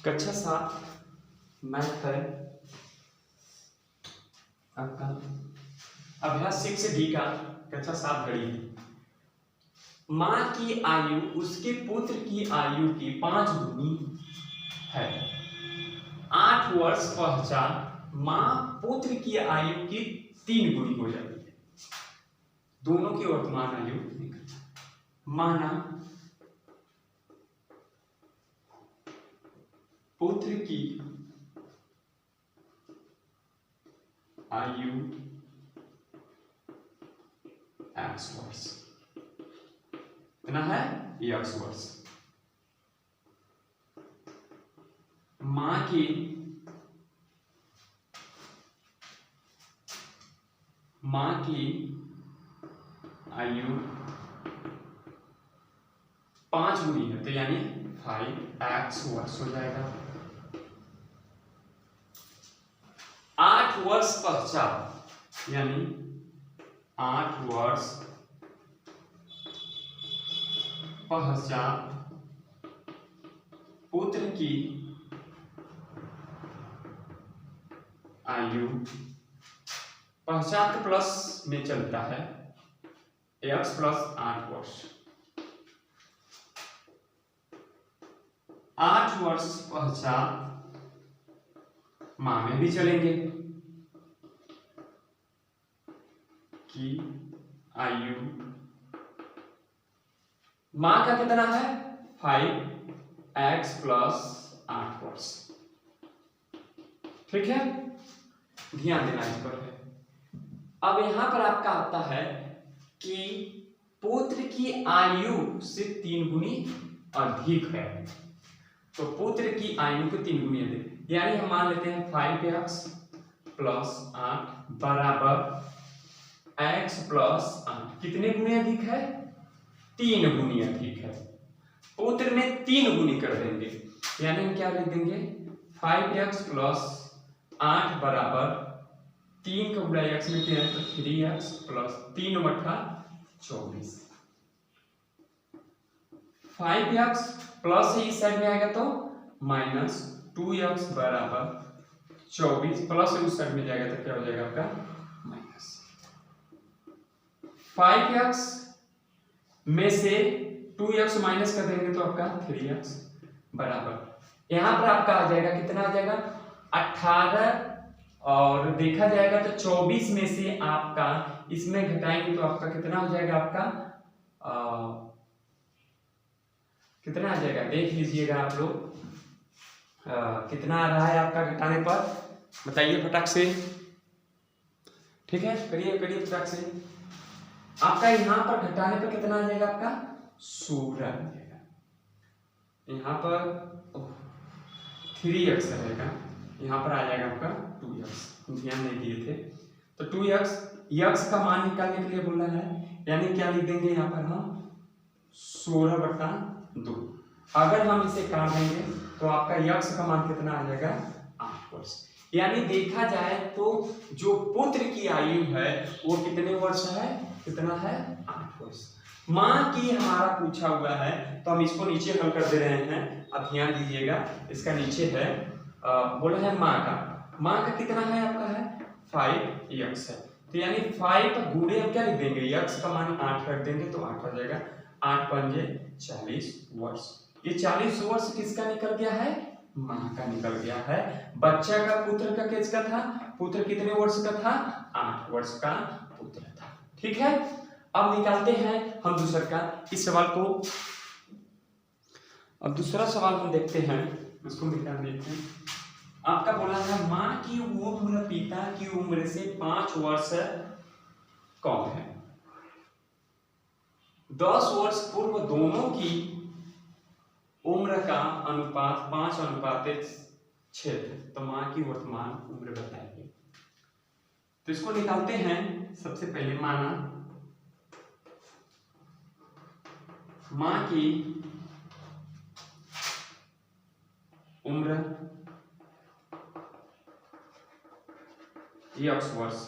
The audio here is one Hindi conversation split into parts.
कक्षा 7 मैथ है आपका अभ्यास 6D का कक्षा 7 गणित। माँ की आयु उसके पुत्र की आयु की 5 गुनी है। 8 वर्ष पश्चात माँ पुत्र की आयु की 3 गुनी हो जाती है। दोनों की वर्तमान आयु माना पुत्र की आयु x वर्ष, कितना है x वर्ष। मां की आयु 5 गुनी है, तो यानी 5x वर्ष हो जाएगा। 8 वर्ष पश्चात यानी 8 वर्ष पश्चात पुत्र की आयु, पश्चात प्लस में चलता है x प्लस 8 वर्ष। 8 वर्ष पश्चात मां में भी चलेंगे कि आयु मां का कितना है 5x प्लस 8 वर्ष। ठीक है, ध्यान देना इस पर है। अब यहां पर आपका आता है कि पुत्र की आयु से 3 गुनी अधिक है, तो पुत्र की आयु को 3 गुनी अधिक, यानी हम मान लेते हैं 5x प्लस 8 बराबर x प्लस 8 कितने गुनी अधिक है 3 गुनी अधिक है। पुत्र में 3 गुनी कर देंगे, यानी हम क्या लिख देंगे 5x प्लस 8 बराबर 3 का गुणा x में 3 तो 3x प्लस 3 बटा 24। 5x प्लस इस साइड में आएगा तो माइनस 2x बराबर 24 प्लस उस साइड में जाएगा तो क्या हो जाएगा आपका माइनस। 5x में से 2x माइनस कर देंगे तो आपका 3x बराबर यहां पर आपका आ जाएगा कितना आ जाएगा 18, और देखा जाएगा तो 24 में से आपका इसमें घटाएंगे तो आपका कितना हो जाएगा आपका कितना आ जाएगा देख लीजिएगा आप लोग। कितना आ रहा है आपका घटाने पर बताइए फटाक से। ठीक है, करिए करिए फटाक से। आपका यहां पर घटाने पर कितना आ जाएगा आपका 16 आ जाएगा। यहां पर 3x रहेगा, यहां पर आ जाएगा आपका 2x, ध्यान नहीं दिए थे तो 2x x का मान निकालने के लिए बोला है, यानी क्या लिख देंगे यहां पर हम 16/2। अगर हम इसे काट देंगे तो आपका x का मान कितना आ जाएगा 8 वर्ष। यानी देखा जाए तो जो पुत्र की आयु है वो कितने वर्ष है, कितना है 8 वर्ष। मां की हमारा पूछा हुआ है तो हम इसको नीचे हल कर दे रहे हैं। अब ध्यान दीजिएगा, इसका नीचे है बोला है मां का कितना है आपका है 5x है, तो यानी 5 गुणे हम क्या लिख देंगे x का मान 8 रख देंगे तो 8 आ जाएगा। 8 पंजे 40 वर्ष। ये 40 वर्ष किसका निकल गया है मां का निकल गया है। बच्चा का पुत्र का किसका था, पुत्र कितने वर्ष का था 8 वर्ष का पुत्र था। ठीक है, अब निकालते हैं हम दूसरा का इस सवाल को। अब दूसरा सवाल हम देखते हैं, इसको निकाल देते हैं। आपका बोला था मां की उम्र पिता की उम्र से 5 वर्ष कम है। 10 वर्ष पूर्व दोनों की उम्र का अनुपात 5:6 तो मां की वर्तमान उम्र बताइए। तो इसको निकालते हैं। सबसे पहले माना मां की उम्र x वर्ष,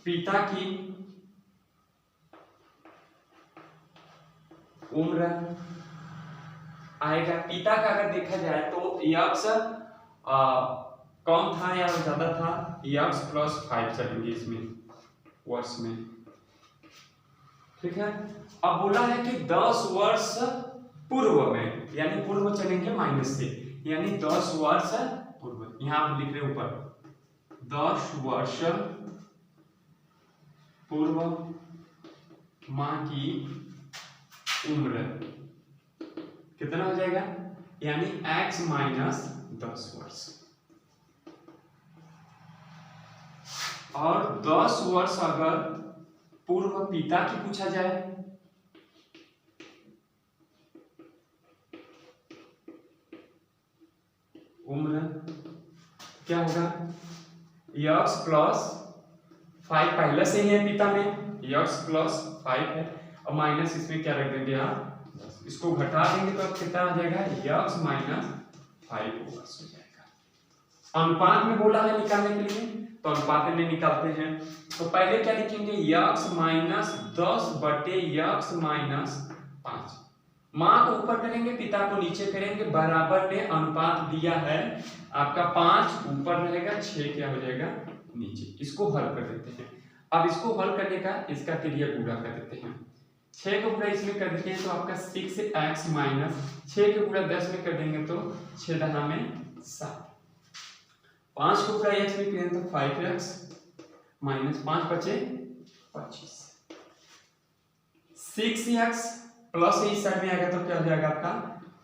पिता की उम्र आएगा। पिता का अगर देखा जाए तो यक्स कम था या ज्यादा था, यक्स प्लस 5 चलेंगे इसमें वर्ष में, ठीक है। अब बोला है कि 10 वर्ष पूर्व में, यानी पूर्व चलेंगे माइनस से, यानी 10 वर्ष पूर्व, यहां आप लिख रहे ऊपर 10 वर्ष पूर्व मां की उम्र कितना हो जाएगा, यानी x माइनस 10 वर्ष। और 10 वर्ष अगर पूर्व पिता की पूछा जाए, उम्र क्या होगा, यक्स प्लस 5 पहले से ही है पिता में, यक्स प्लस 5 है, और माइनस इसमें क्या रख देंगे आप, इसको घटा देंगे तो अब कितना आ जाएगा, यक्स माइनस 5 वर्ष हो जाएगा। अनुपात में बोला है निकालने के लिए, तो अनुपात में निकालते हैं। तो पहले क्या लिखेंगे, यक्स माइनस 10 बटे यक्स माइनस 5, मां को ऊपर करेंगे पिता को नीचे करेंगे, बराबर में अनुपात दिया है आपका 5 ऊपर रहेगा, 6 क्या हो जाएगा नीचे। इसको हल कर देते हैं। अब इसको हल करने का इसका क्रिया गुणा कर देते हैं, 6 को पूरा इसमें कर देते हैं तो आपका 6x माइनस 6 को पूरा 10 में कर देंगे तो 6 दहा में 7, 5 को पूरा x में करें तो 5x माइनस 5 बचे 25, 6x प्लस इस साइड में आएगा तो क्या हो जाएगा आपका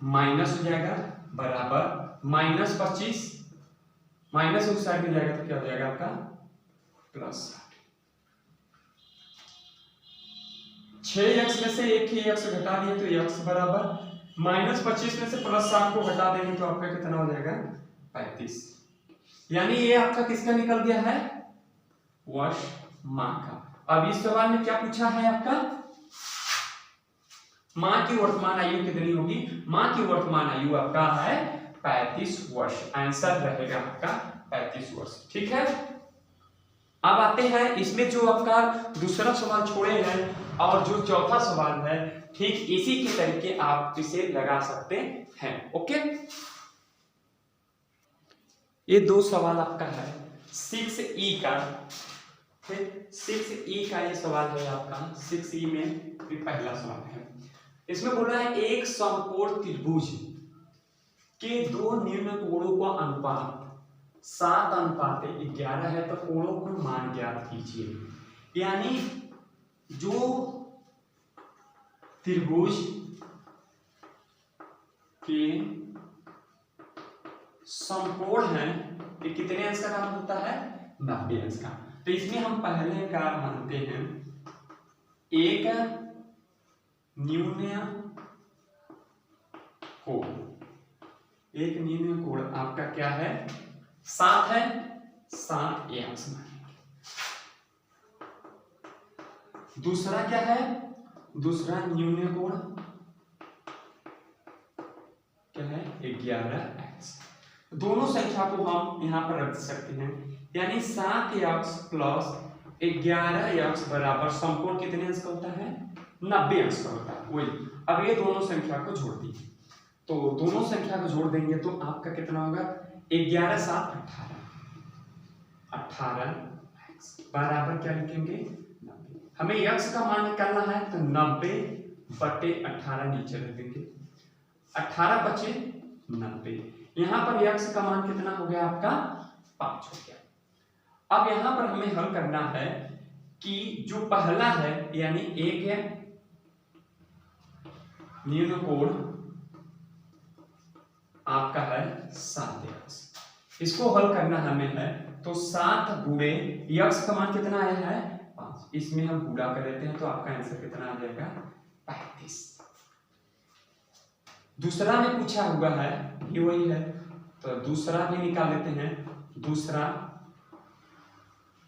माइनस हो जाएगा, बराबर माइनस 25, माइनस उस साइड में जाएगा तो क्या हो जाएगा आपका प्लस 6x में से एक ही x घटा दिए तो x बराबर माइनस 25 में से प्लस 7 को घटा देंगे तो आपका कितना हो जाएगा 35, यानी ये आपका किसका निकल गया है, वर्ष मां का। अब इस सवाल में क्या पूछा है आपका, मां की वर्तमान आयु कितनी होगी, मां की वर्तमान आयु आपका है 35 वर्ष, आंसर रहेगा आपका 35 वर्ष, ठीक है। अब आते हैं इसमें जो आपका दूसरा सवाल छोड़े हैं और जो चौथा सवाल है, ठीक इसी के तरीके आप इसे लगा सकते हैं, ओके। ये दो सवाल आपका है 6E का, 6E का ये सवाल है आपका, 6E में ये पहला सवाल है। इसमें बोल रहा है एक समकोण त्रिभुज के दो निम्न कोणों का अनुपात 7:11 है, तो कोणों का मान ज्ञात कीजिए। यानी जो त्रिभुज के समकोण है ये कितने अंश का काम होता है, 90 अंश का। तो इसमें हम पहले का मानते हैं एक न्यून कोण, एक न्यून कोण आपका क्या है 7 है, 7 ये अंश मानेंगे। दूसरा क्या है, दूसरा न्यून कोण क्या है 11x। दोनों संख्या को हम यहां पर रख सकते हैं, यानी 7x प्लस 11x बराबर समकोण कितने अंश का होता है 90 अंश का होता है। वही अब ये दोनों संख्या को जोड़ दीजिए, तो दोनों संख्या को जोड़ देंगे तो आपका कितना होगा 11 7 18x बराबर क्या लिखेंगे 90। हमें x का मान निकालना है तो 90 बटे 18 नीचे रख देंगे, 18 बचे 90। यहां पर x का मान कितना हो गया आपका 5 हो गया। अब यहां पर हमें हल करना है कि जो पहला है यानी एक है न्यून कोण आपका है 7x, इसको हल करना हमें है तो 7 गुणे x का मान कितना आया है 5, इसमें हम गुणा कर देते हैं तो आपका आंसर कितना आ जाएगा 35। दूसरा में पूछा हुआ है ये वही है, तो दूसरा भी निकाल लेते हैं। दूसरा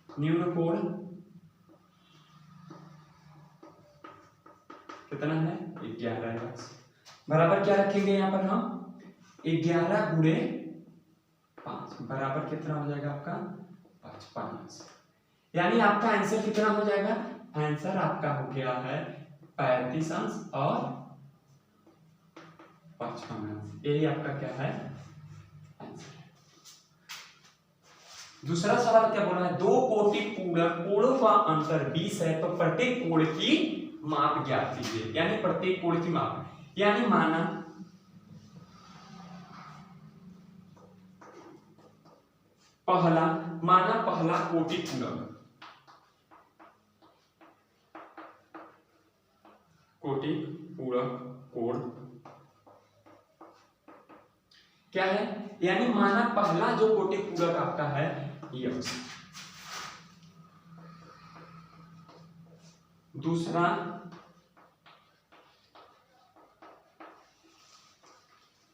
न्यून कोण कितना है 11x बराबर क्या रखेंगे यहाँ पर हम 11 गुणे 5 बराबर कितना हो जाएगा आपका 55, यानी आपका आंसर कितना हो जाएगा, आंसर आपका हो गया है 35 अंश और 55। यही आपका क्या है आंसर। दूसरा सवाल क्या बोला है, दो कोटि पूरक कोणों का अंतर 20 है तो प्रत्येक कोण की माप ज्ञात कीजिए। यानी प्रत्येक कोण की माप, यानी माना पहला कोटि पूरक कोण क्या है, यानी माना पहला जो कोटि पूरक आपका है यक्स, दूसरा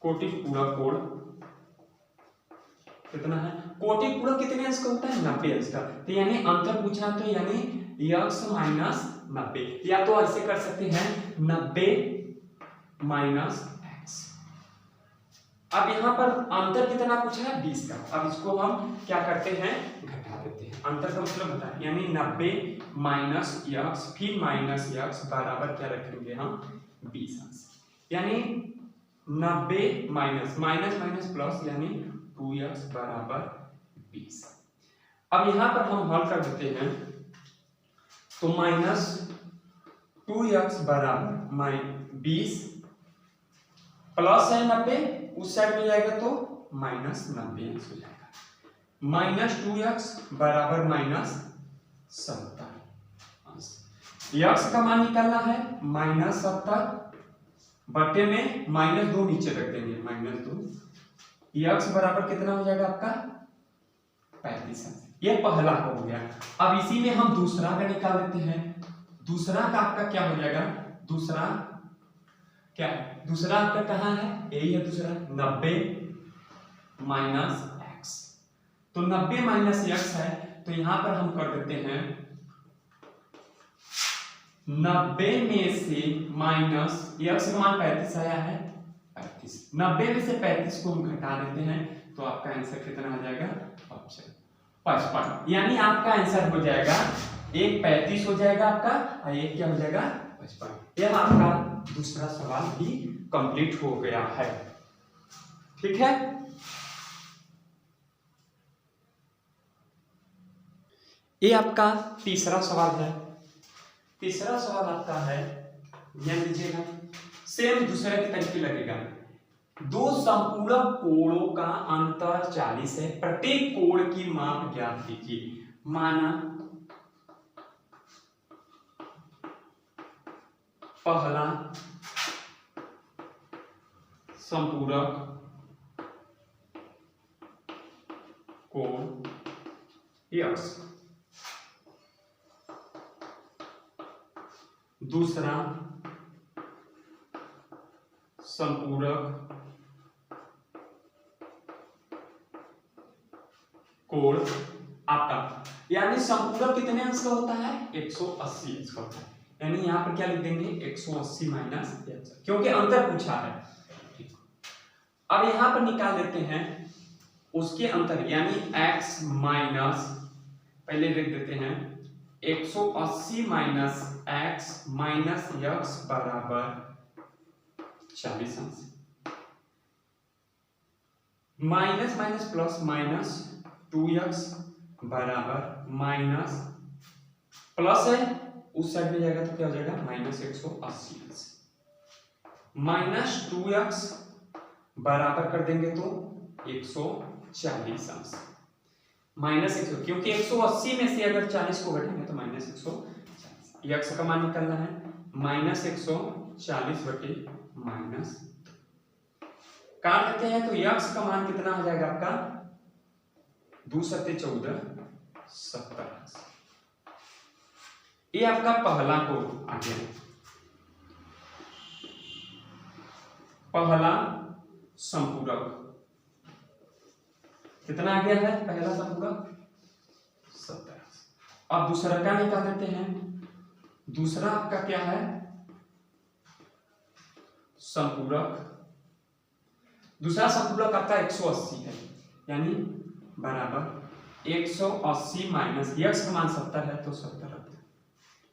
कोटि पूरक कोण कितना है, कोटि पूरक कितने अंश का होता है 90 अंश का। तो यानी अंतर पूछा तो यानी यक्स माइनस 90, या तो ऐसे कर सकते हैं 90 माइनस एक्स। अब यहाँ पर अंतर कितना पूछा है 20 का। अब इसको हम क्या करते हैं घटा देते हैं, अंतर का मतलब घटा, यानी 90 माइनस यक्स फिर माइनस यक्स बराबर क्या रखेंगे हम 20 अंश, यानी 90 माइनस माइनस माइनस प्लस यानी 2x बराबर 20। अब यहां पर हम हल कर देते हैं तो माइनस 2x बराबर 20 प्लस है 90, उस साइड में जाएगा तो माइनस 90 हो जाएगा। माइनस 2x बराबर माइनस 70। यक्स का मान निकालना है माइनस 70 बटे में माइनस 2 नीचे रख देंगे, माइनस 2, यक्स बराबर कितना हो जाएगा आपका 35। ये पहला हो गया। अब इसी में हम दूसरा का निकाल देते हैं। दूसरा का आपका क्या हो जाएगा, दूसरा क्या है, दूसरा आपका कहाँ है, यही है दूसरा 90 माइनस एक्स। तो 90 माइनस एक्स है तो यहां पर हम कर देते हैं 90 में से माइनस एक्स का मान 35 आया है 35, 90 में से 35 को हम घटा देते हैं तो आपका आंसर कितना आ जाएगा ऑप्शन 55। यानी आपका आंसर हो जाएगा एक 35 हो जाएगा आपका और एक क्या हो जाएगा 55। यह आपका दूसरा सवाल भी कंप्लीट हो गया है। ठीक है, ये आपका तीसरा सवाल है। तीसरा सवाल आपका है, ध्यान दीजिएगा, सेम दूसरे के तरीके लगेगा। दो संपूरक कोणों का अंतर 40 है, प्रत्येक कोण की माप ज्ञात कीजिए। माना पहला संपूरक कोण x, दूसरा संपूरक कोण आपका, यानी संपूरक कितने अंश का होता है 180 अंश का होता है। यानी यहां पर क्या लिख देंगे 180 माइनस x, क्योंकि अंतर पूछा है। अब यहां पर निकाल देते हैं उसके अंतर, यानी x माइनस, पहले लिख देते हैं 180 माइनस x माइनस x बराबर 40 अंश, minus minus plus minus 2x बराबर माइनस, प्लस है उस साइड में जाएगा तो क्या हो जाएगा माइनस 180 अंश, माइनस 2x बराबर कर देंगे तो 140 अंश, माइनस 100, क्योंकि 180 में से अगर 40 को घटाएंगे तो माइनस 140। यक्स का मान निकालना है माइनस 140 बटे माइनस, काट देते हैं तो यक्स का मान कितना हो जाएगा आपका 2 सत्ते 14 70। ये आपका पहला कोण आ गया, पहला संपूरक कितना आ गया है, पहला संपूरक 70। अब दूसरा का निकाल देते हैं। दूसरा आपका क्या है संपूरक, दूसरा संपूरक आपका 180 है, यानी बराबर 180 माइनस x का मान 70 है तो 70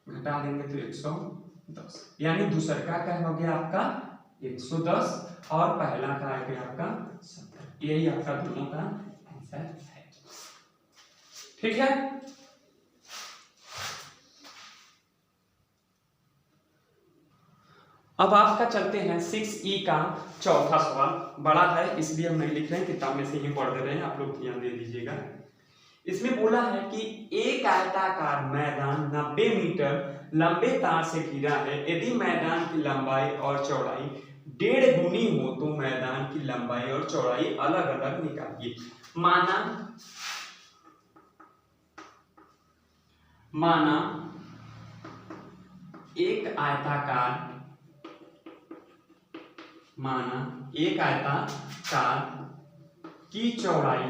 घटा देंगे तो 110, यानी दूसरा का क्या हो गया आपका 110 और पहला का आ गया आपका 70। यही आपका दोनों का आंसर है। ठीक है, अब आपका चलते हैं 6E का चौथा सवाल। बड़ा है इसलिए हम नहीं लिख रहे हैं, किताब में से ही पढ़ दे रहे हैं, आप लोग ध्यान दे दीजिएगा। इसमें बोला है कि एक आयताकार मैदान 90 मीटर लंबे तार से घिरा है। यदि मैदान की लंबाई और चौड़ाई 1.5 गुनी हो तो मैदान की लंबाई और चौड़ाई अलग अलग निकालिए। माना एक आयताकार की चौड़ाई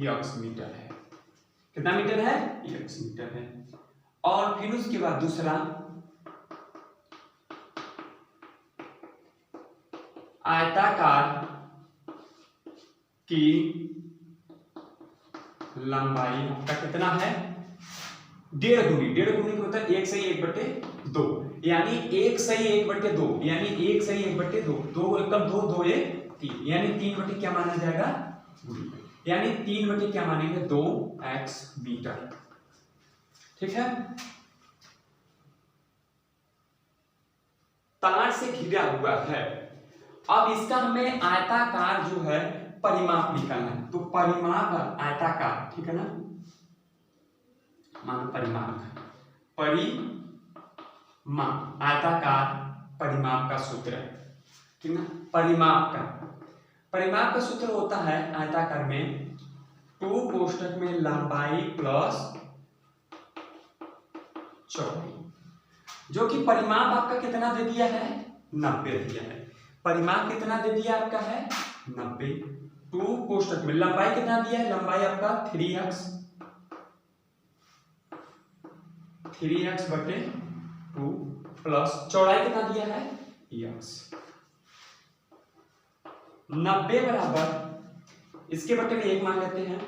x मीटर है। कितना मीटर है? x मीटर है। और फिर उसके बाद दूसरा, आयताकार की लंबाई आपका कितना है? 1.5 गुनी। 1.5 गुनी का मतलब 1 सही 1/2, यानी 1 सही 1/2, यानी 1 सही 1/2, 2 एकम 2, 2 1 3, यानी 3 क्या माना जाएगा? यानी 3 क्या मानेंगे? 2x metre. ठीक है, तार से घिरा हुआ है। अब इसका हमें आयताकार जो है परिमाप निकालना है, तो परिमाप आयताकार, ठीक है ना, मानो परिमाप आयताकार परिमाप का सूत्र है, ठीक ना। परिमाप का सूत्र होता है आयताकार में 2 कोष्ठक में लंबाई प्लस चौड़ाई, जो कि परिमाप आपका कितना दे दिया है? 90 दिया है। परिमाप कितना दे दिया आपका है? 90। 2 कोष्ठक में लंबाई कितना दिया है? लंबाई आपका 3x/2 प्लस चौड़ाई कितना दिया है? x। 90 बराबर इसके बटे में 1 मान लेते हैं,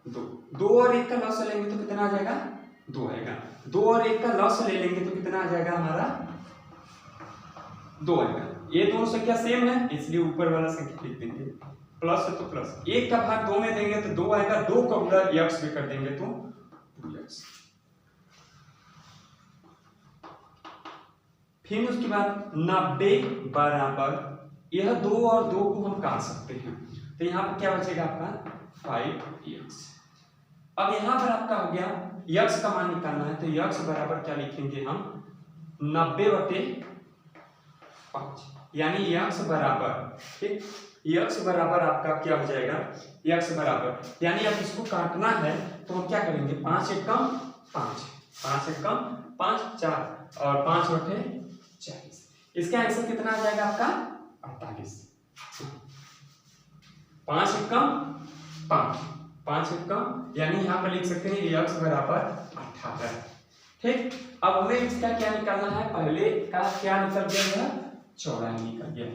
2 और 1 का लॉस लेंगे तो कितना आ जाएगा? 2 आएगा। 2 और 1 का लॉस ले लेंगे तो कितना आ जाएगा हमारा? 2 आएगा। ये दोनों संख्या सेम है इसलिए ऊपर वाला संख्या लिख देंगे, प्लस है तो प्लस। 1 का भाग 2 में देंगे तो 2 आएगा, 2 का गुणा x में कर देंगे तो 2x। फिर उसके बाद 90 बराबर यह 2 और 2 को हम काट सकते हैं, तो यहाँ पर क्या बचेगा आपका? 5x। अब यहाँ पर आपका हो गया x का मान निकालना है, तो x बराबर क्या लिखेंगे हम? 90/5, यानी x बराबर, ठीक, x बराबर आपका क्या हो जाएगा? x बराबर, यानी अब इसको काटना है तो हम क्या करेंगे? 5 एकम 5, 5 एकम 5, 4 और 5/40। इसका आंसर कितना आ जाएगा आपका? 48। 5 एकम 5, 5 एकम, यानी यहाँ पर लिख सकते हैं x बराबर 18। ठीक, अब हमें इसका क्या निकालना है? पहले का क्या निकल गया? चौड़ाई निकल गया।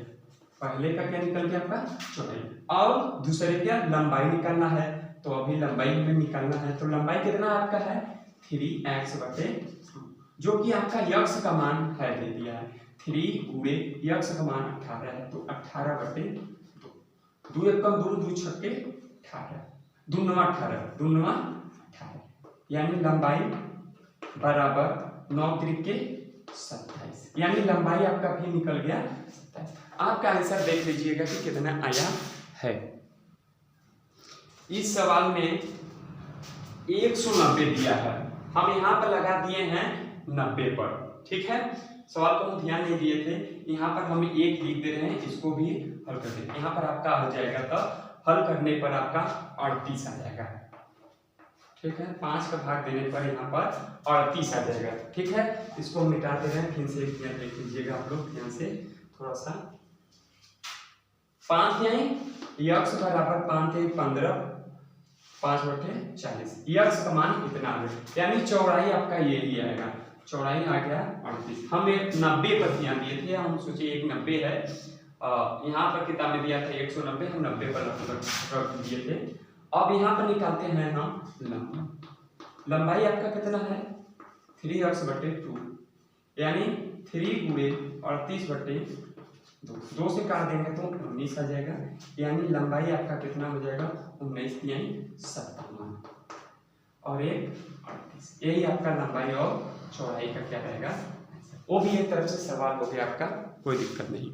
पहले का क्या निकल गया आपका? चौड़ाई। और दूसरे क्या? लंबाई निकालना है, तो अभी लंबाई हमें निकालना है, तो लंबाई कितना आपका है? 3x/2, जो कि आपका x का मान है दे दिया है। 3 गुणे x का मान 18 है, तो 18/2, 2 एकम 2, 2 छक्के 18, 2 9 18, 2 9 18, यानी लंबाई बराबर 9 त्रिके 27, यानी लंबाई आपका भी निकल गया 27। आपका आंसर देख लीजिएगा कि कितना आया है। इस सवाल में 190 दिया है, हम यहाँ पर लगा दिए हैं 90 पर। ठीक है, सवाल को हम ध्यान नहीं दिए थे, यहाँ पर हम 1 लिख दे रहे हैं, इसको भी हल कर दें। यहाँ पर आपका हो जाएगा, तो हल करने पर आपका 38 आ जाएगा। ठीक है, 5 का भाग देने पर यहाँ पर 38 आ जाएगा। ठीक है, इसको हम मिटा दे रहे हैं, फिर से ध्यान देख लीजिएगा आप लोग, ध्यान से थोड़ा सा। 5 x बराबर 5 15, 5/40, x का मान इतना आ गया, यानी चौड़ाई आपका यही आएगा। चौड़ाई आ गया 38। हम एक 90 पर ध्यान दिए थे, हम सोचे एक 90 है, यहाँ पर किताब में दिया था 190, हम 90 पर रख दिए थे। अब यहाँ पर निकालते हैं हम लंबाई आपका कितना है? 3x/2, यानी 3 गुणे 38/2, 2 से काट देंगे तो 19 आ जाएगा। यानी लंबाई आपका कितना हो जाएगा, 19 तिहाई 57 और 1 38। यही आपका लंबाई और चौड़ाई का क्या रहेगा। वो भी एक तरफ से सवाल हो गया आपका, कोई दिक्कत नहीं।